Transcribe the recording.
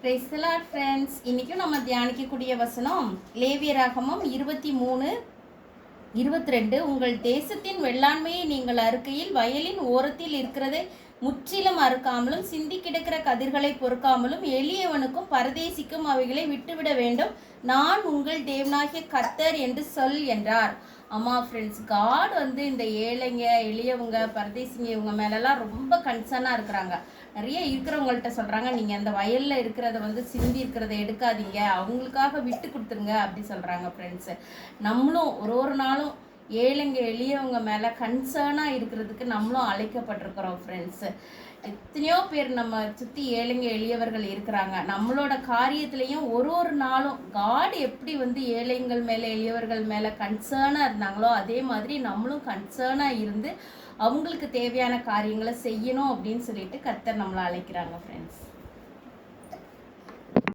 Praise the Lord friends. இன்றைக்கும் நம்ம தியானிக்கக்கூடிய வசனம் லேவியராகமம் 23:22. உங்கள் தேசத்தின் வெள்ளாண்மையை நீங்கள் அறுக்கையில் வயலின் ஓரத்தில் இருக்கிறதை முற்றிலும் அறுக்காமலும் சிந்தி கிடக்கிற கதிர்களை பொறுக்காமலும் எளியவனுக்கும் பரதேசிக்கும் அவைகளை விட்டுவிட வேண்டும். நான் உங்கள் தேவனாகிய கர்த்தர் என்று சொல் என்றார். அம்மா ஃப்ரெண்ட்ஸ், காட் இந்த ஏழைங்க, எளியவங்க, பரதேசிங்க இவங்க மேலெல்லாம் ரொம்ப கன்சர்னாக இருக்கிறாங்க. நிறைய இருக்கிறவங்கள்ட்ட சொல்கிறாங்க, நீங்கள் அந்த வயலில் இருக்கிறத சிந்தி இருக்கிறத எடுக்காதீங்க, அவங்களுக்காக விட்டு கொடுத்துருங்க அப்படி சொல்கிறாங்க ஃப்ரெண்ட்ஸு. நம்மளும் ஒரு நாளும் ஏழைங்க எளியவங்க மேலே கன்சர்னாக இருக்கிறதுக்கு நம்மளும் அழைக்கப்பட்டிருக்கிறோம் ஃப்ரெண்ட்ஸு. எத்தனையோ பேர் நம்ம சுற்றி ஏழைங்க எளியவர்கள் இருக்கிறாங்க. நம்மளோட காரியத்துலேயும் ஒரு நாளும் காட் எப்படி ஏழைங்கள் மேலே எளியவர்கள் மேலே கன்சர்னாக இருந்தாங்களோ அதே மாதிரி நம்மளும் கன்சர்னாக இருந்து அவங்களுக்கு தேவையான காரியங்களை செய்யணும் அப்படின்னு சொல்லிட்டு கர்த்தர் நம்மளை அழைக்கிறாங்க ஃப்ரெண்ட்ஸ்.